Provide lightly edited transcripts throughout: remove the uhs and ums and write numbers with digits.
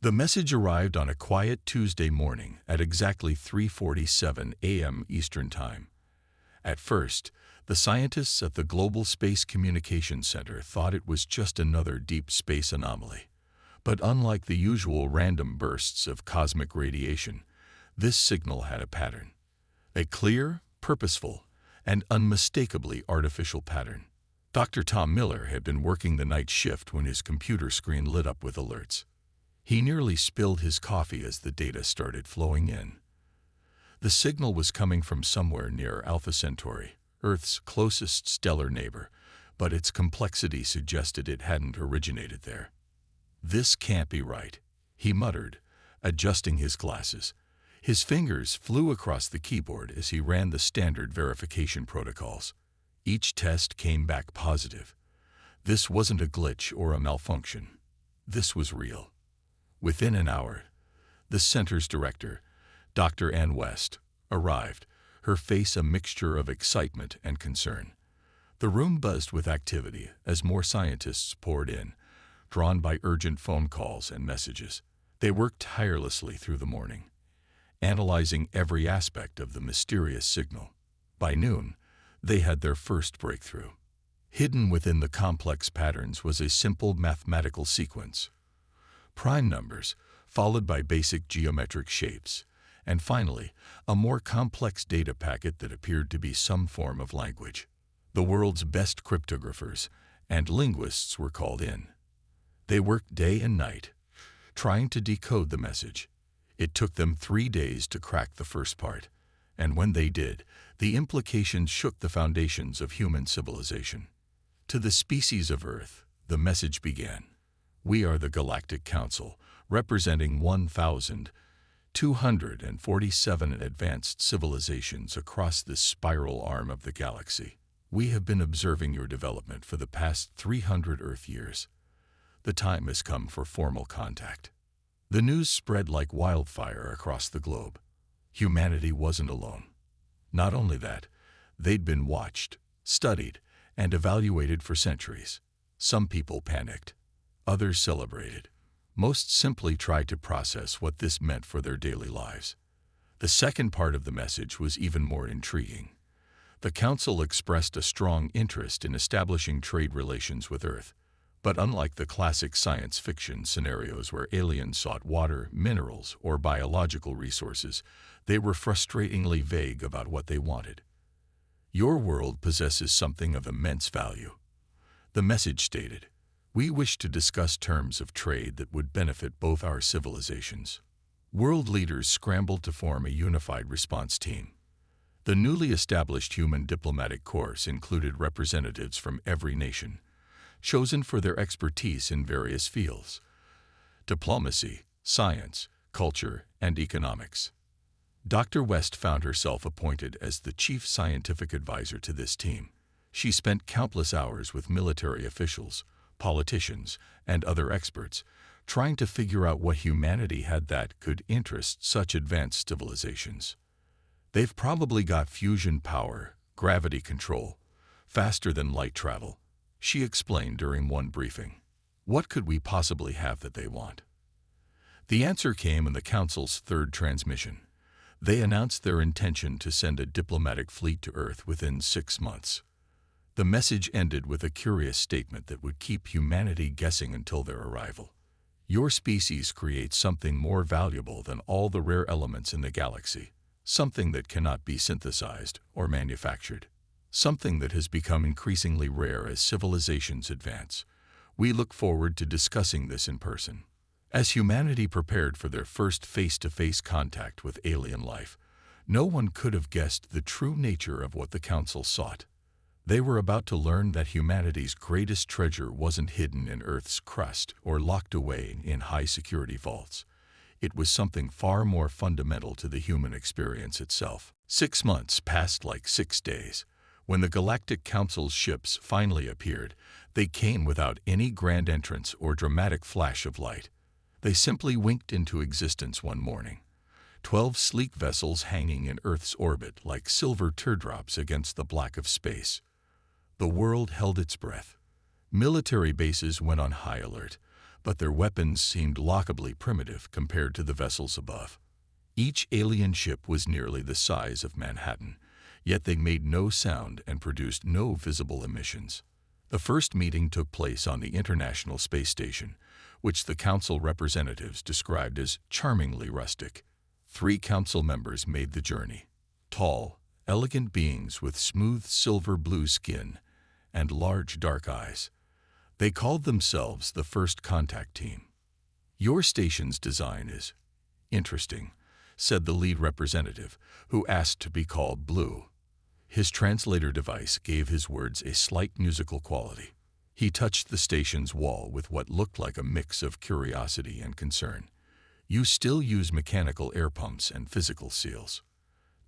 The message arrived on a quiet Tuesday morning at exactly 3:47 a.m. Eastern Time. At first, the scientists at the Global Space Communications Center thought it was just another deep space anomaly. But unlike the usual random bursts of cosmic radiation, this signal had a pattern. A clear, purposeful, and unmistakably artificial pattern. Dr. Tom Miller had been working the night shift when his computer screen lit up with alerts. He nearly spilled his coffee as the data started flowing in. The signal was coming from somewhere near Alpha Centauri, Earth's closest stellar neighbor, but its complexity suggested it hadn't originated there. "This can't be right," he muttered, adjusting his glasses. His fingers flew across the keyboard as he ran the standard verification protocols. Each test came back positive. This wasn't a glitch or a malfunction. This was real. Within an hour, the center's director, Dr. Ann West, arrived, her face a mixture of excitement and concern. The room buzzed with activity as more scientists poured in, drawn by urgent phone calls and messages. They worked tirelessly through the morning, analyzing every aspect of the mysterious signal. By noon, they had their first breakthrough. Hidden within the complex patterns was a simple mathematical sequence. Prime numbers, followed by basic geometric shapes, and finally, a more complex data packet that appeared to be some form of language. The world's best cryptographers and linguists were called in. They worked day and night, trying to decode the message. It took them 3 days to crack the first part, and when they did, the implications shook the foundations of human civilization. To the species of Earth, the message began. "We are the Galactic Council, representing 1,247 advanced civilizations across this spiral arm of the galaxy. We have been observing your development for the past 300 Earth years. The time has come for formal contact." The news spread like wildfire across the globe. Humanity wasn't alone. Not only that, they'd been watched, studied, and evaluated for centuries. Some people panicked. Others celebrated. Most simply tried to process what this meant for their daily lives. The second part of the message was even more intriguing. The Council expressed a strong interest in establishing trade relations with Earth. But unlike the classic science fiction scenarios where aliens sought water, minerals, or biological resources, they were frustratingly vague about what they wanted. "Your world possesses something of immense value," the message stated. "We wish to discuss terms of trade that would benefit both our civilizations." World leaders scrambled to form a unified response team. The newly established Human Diplomatic Corps included representatives from every nation, chosen for their expertise in various fields: diplomacy, science, culture, and economics. Dr. West found herself appointed as the chief scientific advisor to this team. She spent countless hours with military officials, politicians, and other experts, trying to figure out what humanity had that could interest such advanced civilizations. "They've probably got fusion power, gravity control, faster than light travel," she explained during one briefing. "What could we possibly have that they want?" The answer came in the Council's third transmission. They announced their intention to send a diplomatic fleet to Earth within 6 months. The message ended with a curious statement that would keep humanity guessing until their arrival. "Your species creates something more valuable than all the rare elements in the galaxy, something that cannot be synthesized or manufactured. Something that has become increasingly rare as civilizations advance. We look forward to discussing this in person." As humanity prepared for their first face-to-face contact with alien life, no one could have guessed the true nature of what the Council sought. They were about to learn that humanity's greatest treasure wasn't hidden in Earth's crust or locked away in high-security vaults. It was something far more fundamental to the human experience itself. 6 months passed like 6 days. When the Galactic Council's ships finally appeared, they came without any grand entrance or dramatic flash of light. They simply winked into existence one morning. 12 sleek vessels hanging in Earth's orbit like silver teardrops against the black of space. The world held its breath. Military bases went on high alert. but their weapons seemed laughably primitive compared to the vessels above. Each alien ship was nearly the size of Manhattan, yet they made no sound and produced no visible emissions. The first meeting took place on the International Space Station, which the Council representatives described as charmingly rustic. 3 Council members made the journey. Tall, elegant beings with smooth silver-blue skin and large dark eyes. They called themselves the First Contact Team. "Your station's design is interesting," said the lead representative, who asked to be called Blue. His translator device gave his words a slight musical quality. He touched the station's wall with what looked like a mix of curiosity and concern. "You still use mechanical air pumps and physical seals."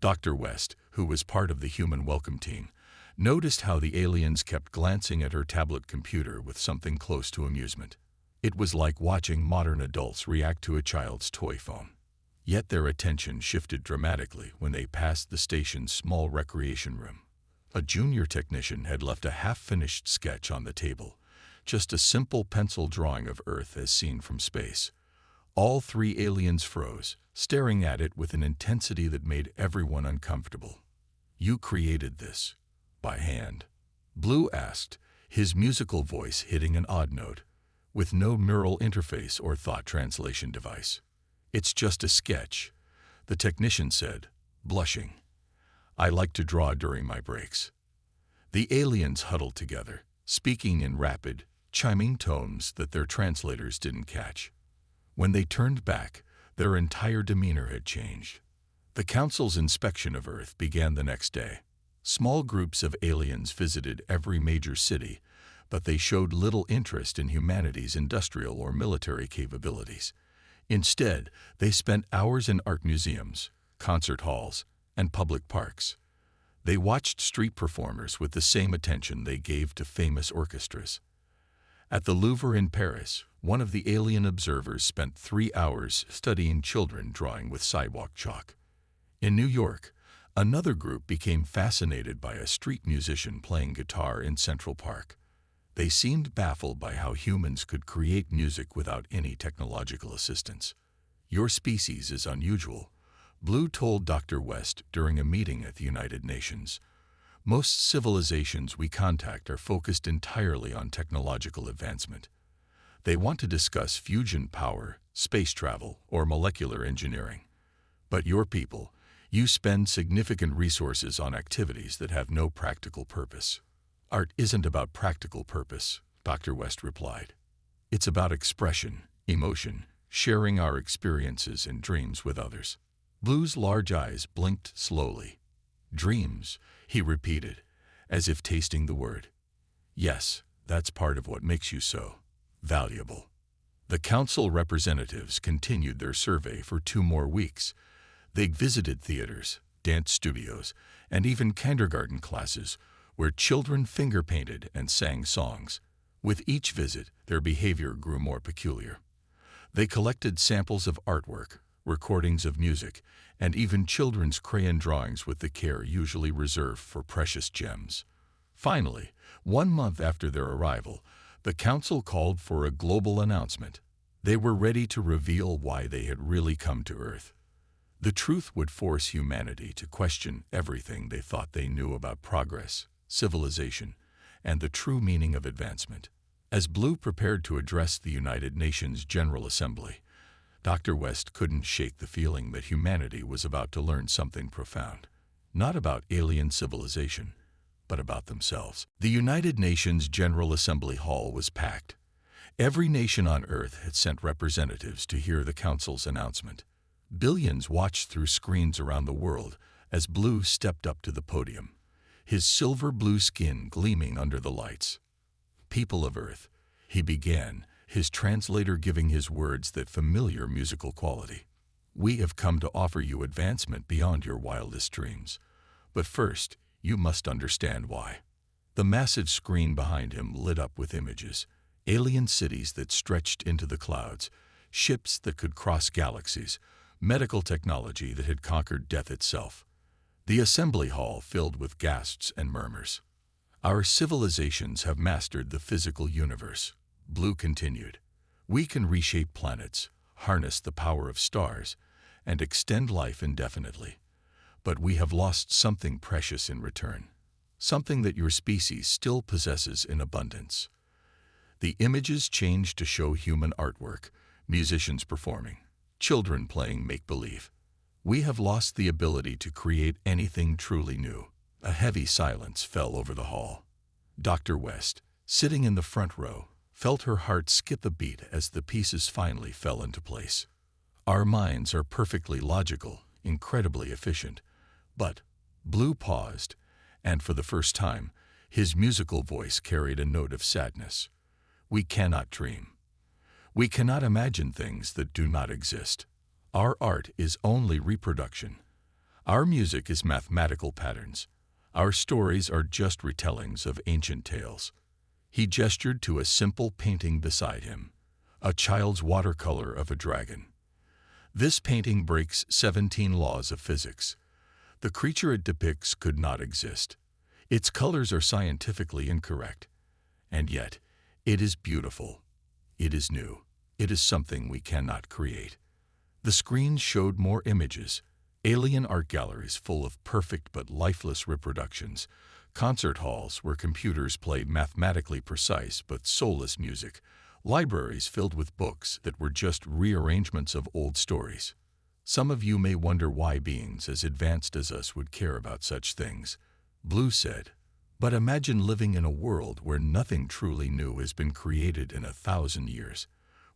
Dr. West, who was part of the human welcome team, noticed how the aliens kept glancing at her tablet computer with something close to amusement. It was like watching modern adults react to a child's toy phone. Yet their attention shifted dramatically when they passed the station's small recreation room. A junior technician had left a half-finished sketch on the table, just a simple pencil drawing of Earth as seen from space. All 3 aliens froze, staring at it with an intensity that made everyone uncomfortable. "You created this by hand?" Blue asked, his musical voice hitting an odd note, with no neural interface or thought translation device. "It's just a sketch," the technician said, blushing. "I like to draw during my breaks." The aliens huddled together, speaking in rapid, chiming tones that their translators didn't catch. When they turned back, their entire demeanor had changed. The Council's inspection of Earth began the next day. Small groups of aliens visited every major city, but they showed little interest in humanity's industrial or military capabilities. Instead, they spent hours in art museums, concert halls, and public parks. They watched street performers with the same attention they gave to famous orchestras. At the Louvre in Paris, one of the alien observers spent 3 hours studying children drawing with sidewalk chalk. In New York, another group became fascinated by a street musician playing guitar in Central Park. They seemed baffled by how humans could create music without any technological assistance. "Your species is unusual," Blue told Dr. West during a meeting at the United Nations. "Most civilizations we contact are focused entirely on technological advancement. They want to discuss fusion power, space travel, or molecular engineering. But your people, you spend significant resources on activities that have no practical purpose." "Art isn't about practical purpose," Dr. West replied. "It's about expression, emotion, sharing our experiences and dreams with others." Blue's large eyes blinked slowly. "Dreams," he repeated, as if tasting the word. "Yes, that's part of what makes you so valuable." The Council representatives continued their survey for 2 more weeks. They visited theaters, dance studios, and even kindergarten classes, where children finger-painted and sang songs. With each visit, their behavior grew more peculiar. They collected samples of artwork, recordings of music, and even children's crayon drawings with the care usually reserved for precious gems. Finally, 1 month after their arrival, the Council called for a global announcement. They were ready to reveal why they had really come to Earth. The truth would force humanity to question everything they thought they knew about progress, civilization, and the true meaning of advancement. As Blue prepared to address the United Nations General Assembly, Dr. West couldn't shake the feeling that humanity was about to learn something profound. Not about alien civilization, but about themselves. The United Nations General Assembly Hall was packed. Every nation on Earth had sent representatives to hear the Council's announcement. Billions watched through screens around the world as Blue stepped up to the podium, his silver-blue skin gleaming under the lights. "People of Earth," he began, his translator giving his words that familiar musical quality. "We have come to offer you advancement beyond your wildest dreams. But first, you must understand why." The massive screen behind him lit up with images, alien cities that stretched into the clouds, ships that could cross galaxies, medical technology that had conquered death itself. The assembly hall filled with gasps and murmurs. "Our civilizations have mastered the physical universe," Blue continued. We can reshape planets, harness the power of stars, and extend life indefinitely. But we have lost something precious in return, something that your species still possesses in abundance. The images change to show human artwork, musicians performing, children playing make-believe. We have lost the ability to create anything truly new. A heavy silence fell over the hall. Dr. West, sitting in the front row, felt her heart skip a beat as the pieces finally fell into place. Our minds are perfectly logical, incredibly efficient. But Blue paused, and for the first time, his musical voice carried a note of sadness. We cannot dream. We cannot imagine things that do not exist. Our art is only reproduction. Our music is mathematical patterns. Our stories are just retellings of ancient tales. He gestured to a simple painting beside him, a child's watercolor of a dragon. This painting breaks 17 laws of physics. The creature it depicts could not exist. Its colors are scientifically incorrect. And yet, it is beautiful. It is new. It is something we cannot create. The screens showed more images, alien art galleries full of perfect but lifeless reproductions, concert halls where computers played mathematically precise but soulless music, libraries filled with books that were just rearrangements of old stories. Some of you may wonder why beings as advanced as us would care about such things, Blue said. But imagine living in a world where nothing truly new has been created in 1,000 years,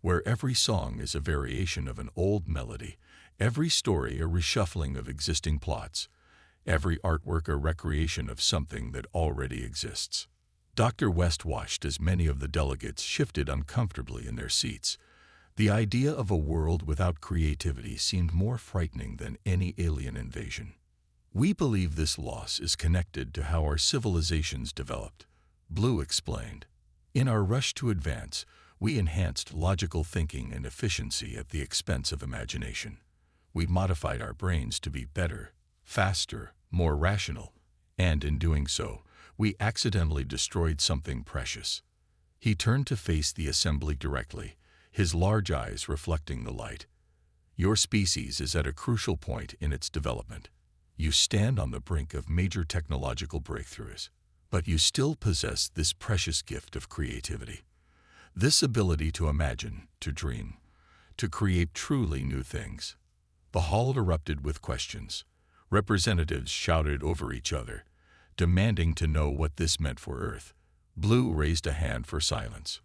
where every song is a variation of an old melody, every story a reshuffling of existing plots, every artwork a recreation of something that already exists. Dr. West watched as many of the delegates shifted uncomfortably in their seats. The idea of a world without creativity seemed more frightening than any alien invasion. We believe this loss is connected to how our civilizations developed, Blue explained. In our rush to advance, we enhanced logical thinking and efficiency at the expense of imagination. We modified our brains to be better, faster, more rational, and in doing so, we accidentally destroyed something precious. He turned to face the assembly directly, his large eyes reflecting the light. Your species is at a crucial point in its development. You stand on the brink of major technological breakthroughs, but you still possess this precious gift of creativity. This ability to imagine, to dream, to create truly new things. The hall erupted with questions. Representatives shouted over each other, demanding to know what this meant for Earth. Blue raised a hand for silence.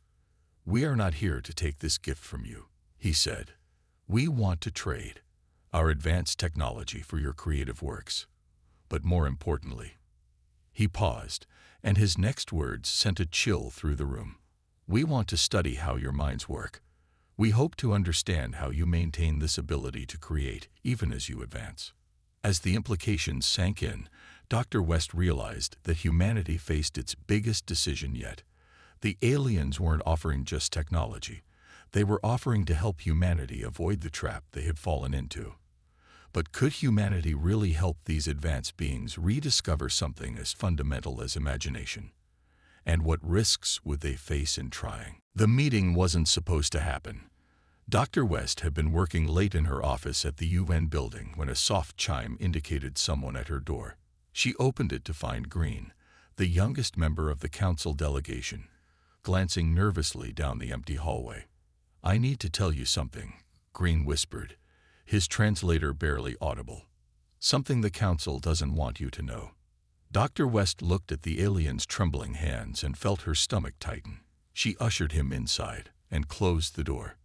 We are not here to take this gift from you, he said. We want to trade our advanced technology for your creative works. But more importantly, he paused, and his next words sent a chill through the room. We want to study how your minds work. We hope to understand how you maintain this ability to create even as you advance. As the implications sank in, Dr. West realized that humanity faced its biggest decision yet. The aliens weren't offering just technology. They were offering to help humanity avoid the trap they had fallen into. But could humanity really help these advanced beings rediscover something as fundamental as imagination? And what risks would they face in trying? The meeting wasn't supposed to happen. Dr. West had been working late in her office at the UN building when a soft chime indicated someone at her door. She opened it to find Green, the youngest member of the council delegation, glancing nervously down the empty hallway. I need to tell you something, Green whispered, his translator barely audible. Something the council doesn't want you to know. Dr. West looked at the alien's trembling hands and felt her stomach tighten. She ushered him inside and closed the door.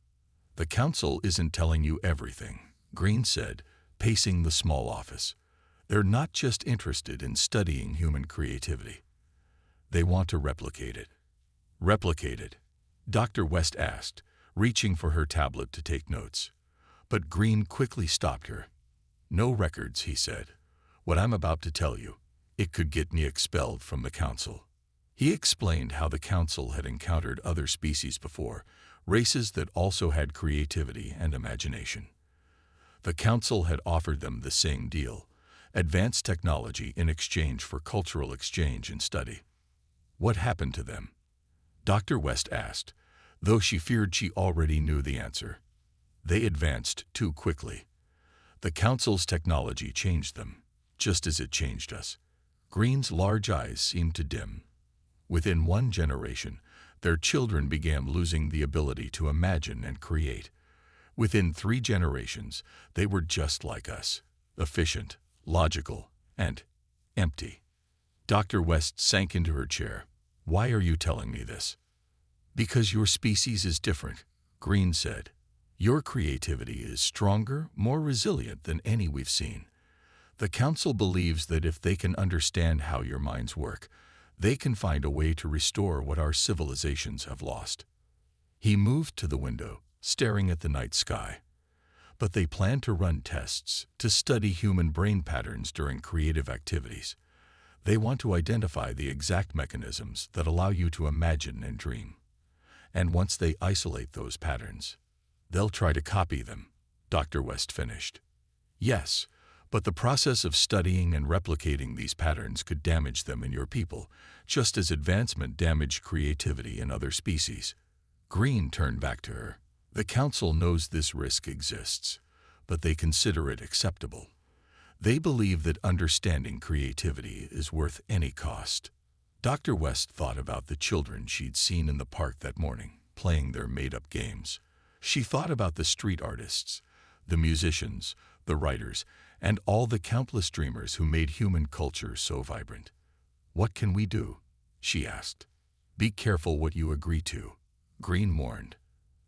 The council isn't telling you everything, Green said, pacing the small office. They're not just interested in studying human creativity. They want to replicate it. Replicate it? Dr. West asked, reaching for her tablet to take notes. But Green quickly stopped her. No records, he said. What I'm about to tell you, it could get me expelled from the council. He explained how the council had encountered other species before, races that also had creativity and imagination. The council had offered them the same deal, advanced technology in exchange for cultural exchange and study. What happened to them? Dr. West asked, though she feared she already knew the answer. They advanced too quickly. The Council's technology changed them, just as it changed us. Green's large eyes seemed to dim. Within one generation, their children began losing the ability to imagine and create. Within 3 generations, they were just like us, efficient, logical, and empty. Dr. West sank into her chair. "Why are you telling me this?" "Because your species is different," Green said. "Your creativity is stronger, more resilient than any we've seen. The Council believes that if they can understand how your minds work, they can find a way to restore what our civilizations have lost." He moved to the window, staring at the night sky. "But they plan to run tests to study human brain patterns during creative activities. They want to identify the exact mechanisms that allow you to imagine and dream. And once they isolate those patterns, they'll try to copy them," Dr. West finished. "Yes, but the process of studying and replicating these patterns could damage them in your people, just as advancement damaged creativity in other species." Green turned back to her. "The Council knows this risk exists, but they consider it acceptable. They believe that understanding creativity is worth any cost." Dr. West thought about the children she'd seen in the park that morning, playing their made-up games. She thought about the street artists, the musicians, the writers, and all the countless dreamers who made human culture so vibrant. "What can we do?" she asked. "Be careful what you agree to," Green warned.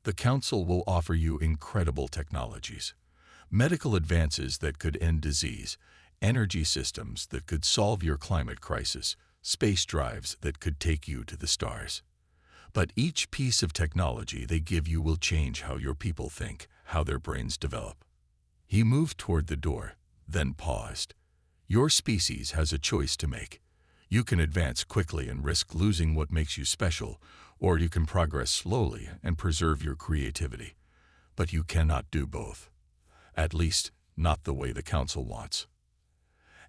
"The Council will offer you incredible technologies. Medical advances that could end disease, energy systems that could solve your climate crisis, space drives that could take you to the stars. But each piece of technology they give you will change how your people think, how their brains develop." He moved toward the door, then paused. "Your species has a choice to make. You can advance quickly and risk losing what makes you special, or you can progress slowly and preserve your creativity. But you cannot do both. At least, not the way the Council wants."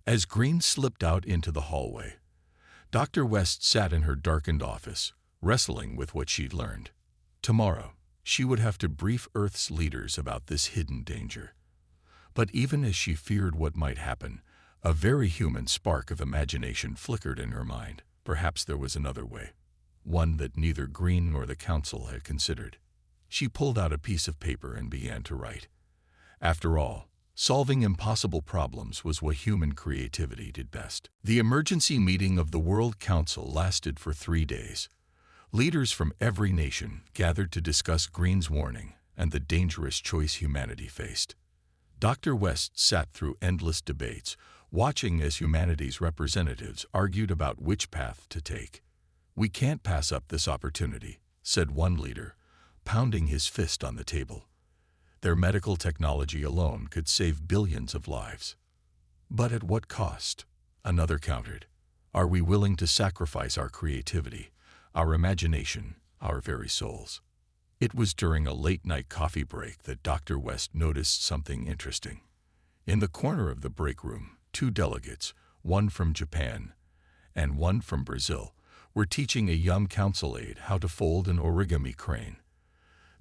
As Green slipped out into the hallway, Dr. West sat in her darkened office, wrestling with what she'd learned. Tomorrow, she would have to brief Earth's leaders about this hidden danger. But even as she feared what might happen, a very human spark of imagination flickered in her mind. Perhaps there was another way, one that neither Green nor the Council had considered. She pulled out a piece of paper and began to write. After all, solving impossible problems was what human creativity did best. The emergency meeting of the World Council lasted for 3 days. Leaders from every nation gathered to discuss Green's warning and the dangerous choice humanity faced. Dr. West sat through endless debates, watching as humanity's representatives argued about which path to take. "We can't pass up this opportunity," said one leader, pounding his fist on the table. Their medical technology alone could save billions of lives. "But at what cost?" another countered. "Are we willing to sacrifice our creativity, our imagination, our very souls?" It was during a late-night coffee break that Dr. West noticed something interesting. In the corner of the break room, 2 delegates, one from Japan and one from Brazil, were teaching a young council aide how to fold an origami crane.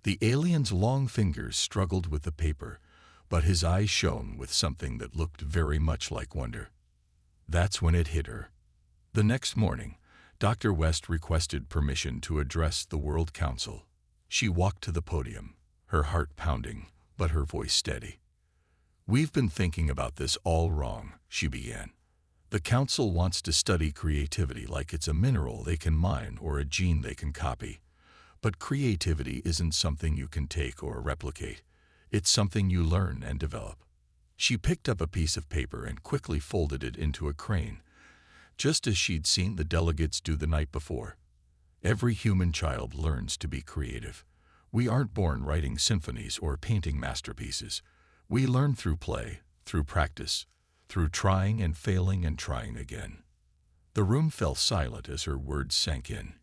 The alien's long fingers struggled with the paper, but his eyes shone with something that looked very much like wonder. That's when it hit her. The next morning, Dr. West requested permission to address the World Council. She walked to the podium, her heart pounding, but her voice steady. "We've been thinking about this all wrong," she began. "The Council wants to study creativity like it's a mineral they can mine or a gene they can copy. But creativity isn't something you can take or replicate. It's something you learn and develop." She picked up a piece of paper and quickly folded it into a crane, just as she'd seen the delegates do the night before. Every human child learns to be creative. We aren't born writing symphonies or painting masterpieces. We learn through play, through practice, through trying and failing and trying again. The room fell silent as her words sank in.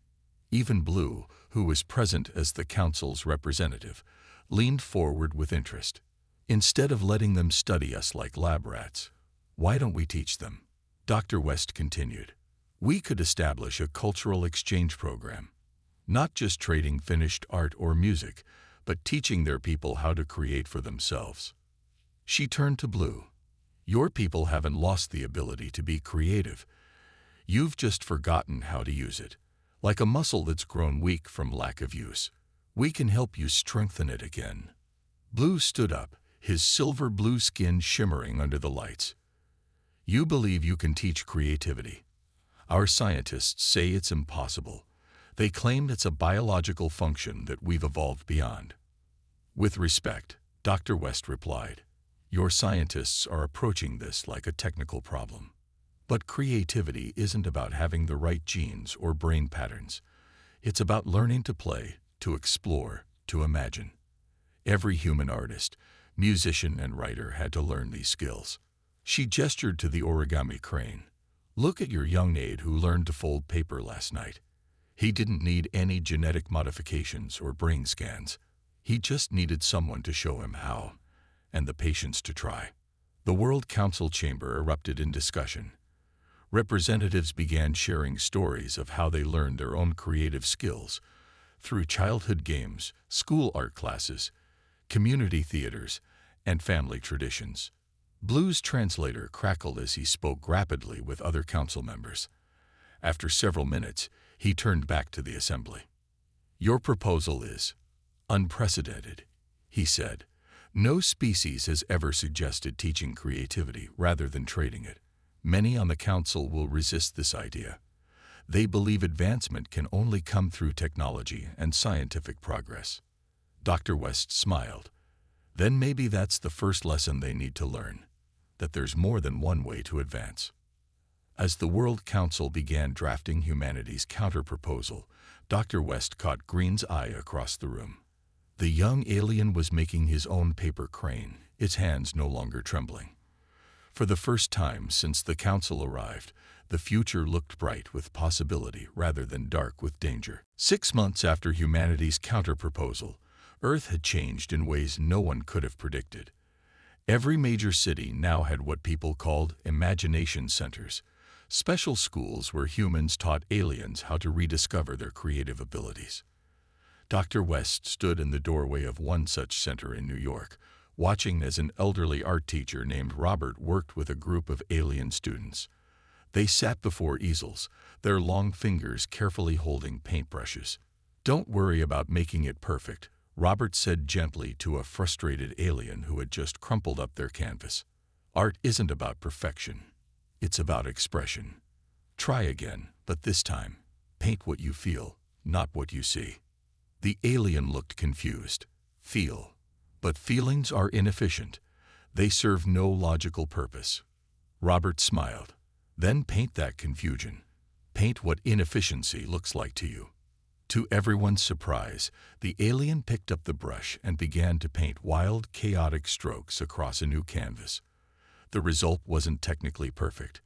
Even Blue, who was present as the Council's representative, leaned forward with interest. "Instead of letting them study us like lab rats, why don't we teach them?" Dr. West continued. "We could establish a cultural exchange program. Not just trading finished art or music, but teaching their people how to create for themselves. She turned to Blue. Your people haven't lost the ability to be creative. You've just forgotten how to use it. Like a muscle that's grown weak from lack of use. We can help you strengthen it again. Blue stood up, his silver blue skin shimmering under the lights. You believe you can teach creativity. Our scientists say it's impossible. They claim it's a biological function that we've evolved beyond. With respect, Dr. West replied, your scientists are approaching this like a technical problem. But creativity isn't about having the right genes or brain patterns. It's about learning to play, to explore, to imagine. Every human artist, musician, and writer had to learn these skills. She gestured to the origami crane. Look at your young aide who learned to fold paper last night. He didn't need any genetic modifications or brain scans. He just needed someone to show him how, and the patience to try. The World Council chamber erupted in discussion. Representatives began sharing stories of how they learned their own creative skills through childhood games, school art classes, community theaters, and family traditions. Blue's translator crackled as he spoke rapidly with other council members. After several minutes, he turned back to the assembly. Your proposal is unprecedented, he said. No species has ever suggested teaching creativity rather than trading it. Many on the council will resist this idea. They believe advancement can only come through technology and scientific progress. Dr. West smiled. Then maybe that's the first lesson they need to learn, that there's more than one way to advance. As the World Council began drafting humanity's counter-proposal, Dr. West caught Green's eye across the room. The young alien was making his own paper crane, its hands no longer trembling. For the first time since the council arrived, the future looked bright with possibility rather than dark with danger. 6 months after humanity's counter-proposal, Earth had changed in ways no one could have predicted. Every major city now had what people called imagination centers, special schools where humans taught aliens how to rediscover their creative abilities. Dr. West stood in the doorway of one such center in New York, watching as an elderly art teacher named Robert worked with a group of alien students. They sat before easels, their long fingers carefully holding paintbrushes. Don't worry about making it perfect, Robert said gently to a frustrated alien who had just crumpled up their canvas. Art isn't about perfection. It's about expression. Try again, but this time, paint what you feel, not what you see. The alien looked confused. Feel. But feelings are inefficient. They serve no logical purpose. Robert smiled. Then paint that confusion. Paint what inefficiency looks like to you. To everyone's surprise, the alien picked up the brush and began to paint wild, chaotic strokes across a new canvas. The result wasn't technically perfect,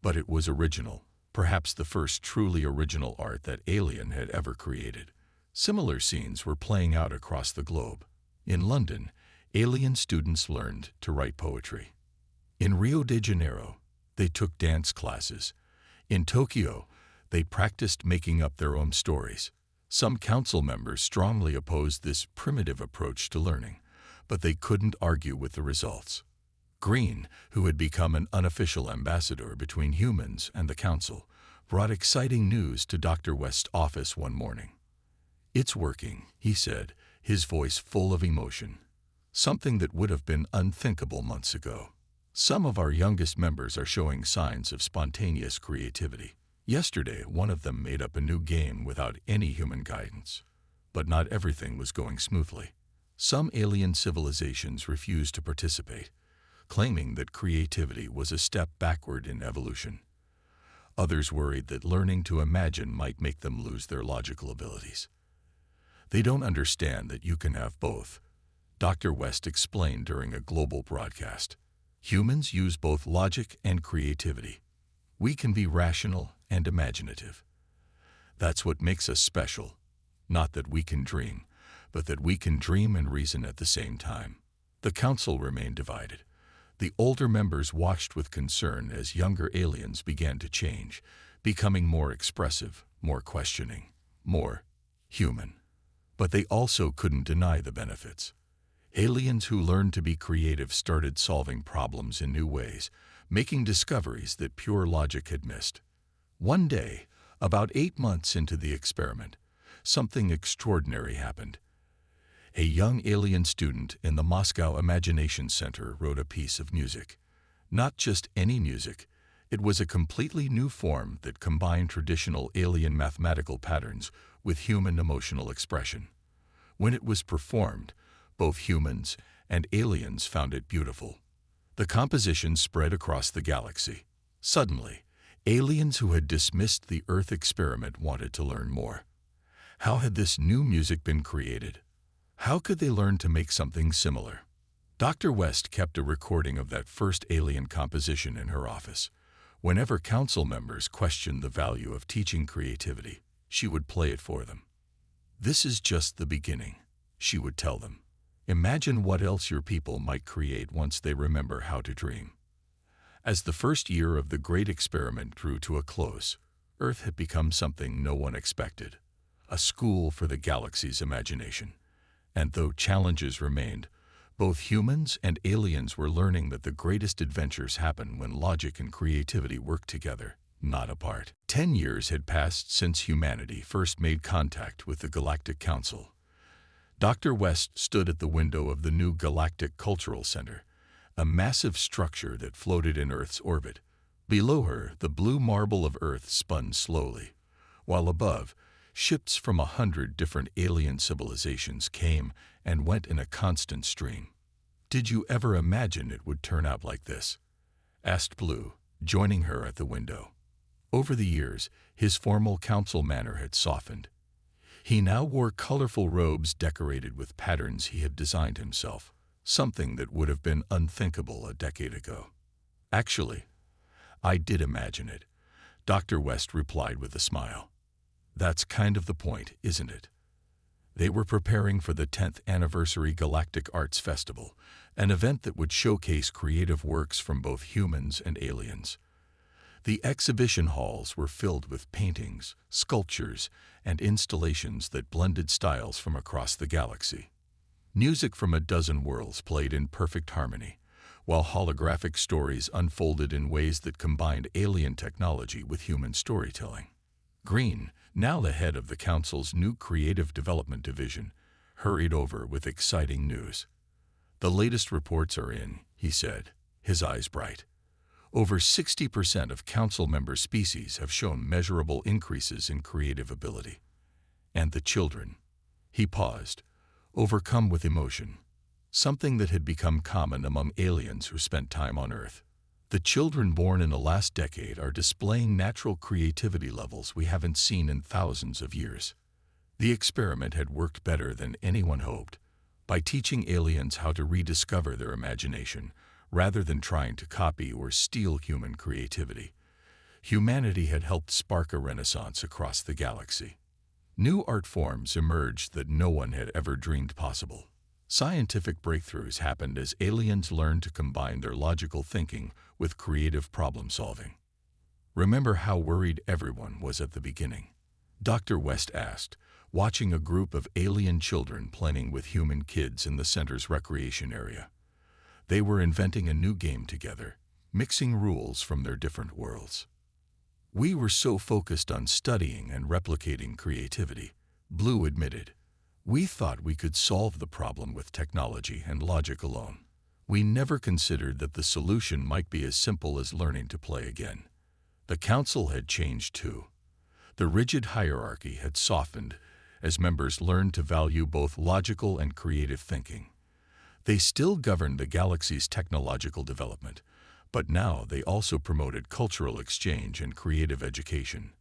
but it was original, perhaps the first truly original art that Alien had ever created. Similar scenes were playing out across the globe. In London, alien students learned to write poetry. In Rio de Janeiro, they took dance classes. In Tokyo, they practiced making up their own stories. Some council members strongly opposed this primitive approach to learning, but they couldn't argue with the results. Green, who had become an unofficial ambassador between humans and the council, brought exciting news to Dr. West's office one morning. It's working, he said, his voice full of emotion. Something that would have been unthinkable months ago. Some of our youngest members are showing signs of spontaneous creativity. Yesterday, one of them made up a new game without any human guidance. But not everything was going smoothly. Some alien civilizations refused to participate, claiming that creativity was a step backward in evolution. Others worried that learning to imagine might make them lose their logical abilities. They don't understand that you can have both, Dr. West explained during a global broadcast. Humans use both logic and creativity. We can be rational and imaginative. That's what makes us special. Not that we can dream, but that we can dream and reason at the same time. The council remained divided. The older members watched with concern as younger aliens began to change, becoming more expressive, more questioning, more human. But they also couldn't deny the benefits. Aliens who learned to be creative started solving problems in new ways, making discoveries that pure logic had missed. One day, about 8 months into the experiment, something extraordinary happened. A young alien student in the Moscow Imagination Center wrote a piece of music. Not just any music, it was a completely new form that combined traditional alien mathematical patterns with human emotional expression. When it was performed, both humans and aliens found it beautiful. The composition spread across the galaxy. Suddenly, aliens who had dismissed the Earth experiment wanted to learn more. How had this new music been created? How could they learn to make something similar? Dr. West kept a recording of that first alien composition in her office. Whenever council members questioned the value of teaching creativity, she would play it for them. "This is just the beginning," she would tell them. "Imagine what else your people might create once they remember how to dream." As the first year of the great experiment drew to a close, Earth had become something no one expected, a school for the galaxy's imagination. And though challenges remained, both humans and aliens were learning that the greatest adventures happen when logic and creativity work together, not apart. 10 years had passed since humanity first made contact with the Galactic Council. Dr. West stood at the window of the new Galactic Cultural Center, a massive structure that floated in Earth's orbit. Below her, the blue marble of Earth spun slowly, while above, ships from 100 different alien civilizations came and went in a constant stream. "Did you ever imagine it would turn out like this?" asked Blue, joining her at the window. Over the years, his formal council manner had softened. He now wore colorful robes decorated with patterns he had designed himself, something that would have been unthinkable a decade ago. "Actually, I did imagine it," Dr. West replied with a smile. "That's kind of the point, isn't it?" They were preparing for the 10th anniversary Galactic Arts Festival, an event that would showcase creative works from both humans and aliens. The exhibition halls were filled with paintings, sculptures, and installations that blended styles from across the galaxy. Music from a dozen worlds played in perfect harmony, while holographic stories unfolded in ways that combined alien technology with human storytelling. Green, now the head of the Council's new Creative Development Division, hurried over with exciting news. "The latest reports are in," he said, his eyes bright. "Over 60% of Council member species have shown measurable increases in creative ability. And the children," he paused, overcome with emotion, something that had become common among aliens who spent time on Earth. "The children born in the last decade are displaying natural creativity levels we haven't seen in thousands of years." The experiment had worked better than anyone hoped. By teaching aliens how to rediscover their imagination, rather than trying to copy or steal human creativity, humanity had helped spark a renaissance across the galaxy. New art forms emerged that no one had ever dreamed possible. Scientific breakthroughs happened as aliens learned to combine their logical thinking with creative problem-solving. "Remember how worried everyone was at the beginning?" Dr. West asked, watching a group of alien children playing with human kids in the center's recreation area. They were inventing a new game together, mixing rules from their different worlds. "We were so focused on studying and replicating creativity," Blue admitted. "We thought we could solve the problem with technology and logic alone. We never considered that the solution might be as simple as learning to play again." The council had changed too. The rigid hierarchy had softened as members learned to value both logical and creative thinking. They still governed the galaxy's technological development, but now they also promoted cultural exchange and creative education.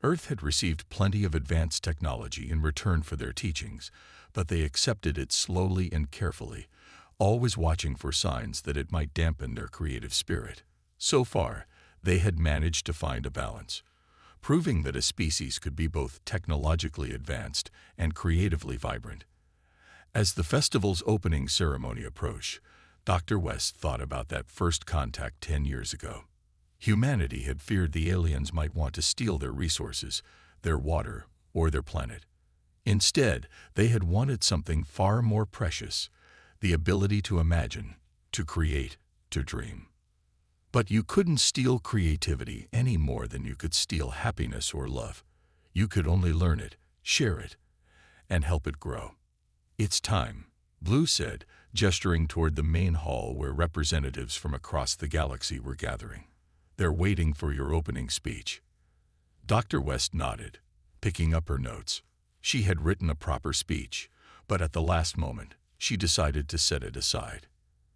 Earth had received plenty of advanced technology in return for their teachings, but they accepted it slowly and carefully, always watching for signs that it might dampen their creative spirit. So far, they had managed to find a balance, proving that a species could be both technologically advanced and creatively vibrant. As the festival's opening ceremony approached, Dr. West thought about that first contact 10 years ago. Humanity had feared the aliens might want to steal their resources, their water, or their planet. Instead, they had wanted something far more precious, the ability to imagine, to create, to dream. But you couldn't steal creativity any more than you could steal happiness or love. You could only learn it, share it, and help it grow. "It's time," Blue said, gesturing toward the main hall where representatives from across the galaxy were gathering. "They're waiting for your opening speech." Dr. West nodded, picking up her notes. She had written a proper speech, but at the last moment, she decided to set it aside.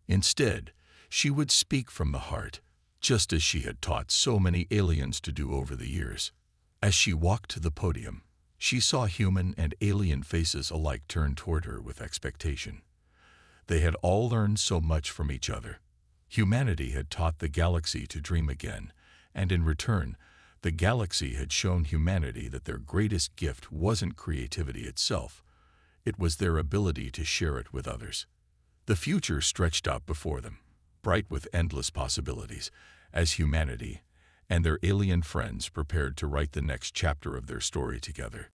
Instead, she would speak from the heart, just as she had taught so many aliens to do over the years. As she walked to the podium, she saw human and alien faces alike turn toward her with expectation. They had all learned so much from each other. Humanity had taught the galaxy to dream again, and in return, the galaxy had shown humanity that their greatest gift wasn't creativity itself. It was their ability to share it with others. The future stretched out before them, bright with endless possibilities, as humanity and their alien friends prepared to write the next chapter of their story together.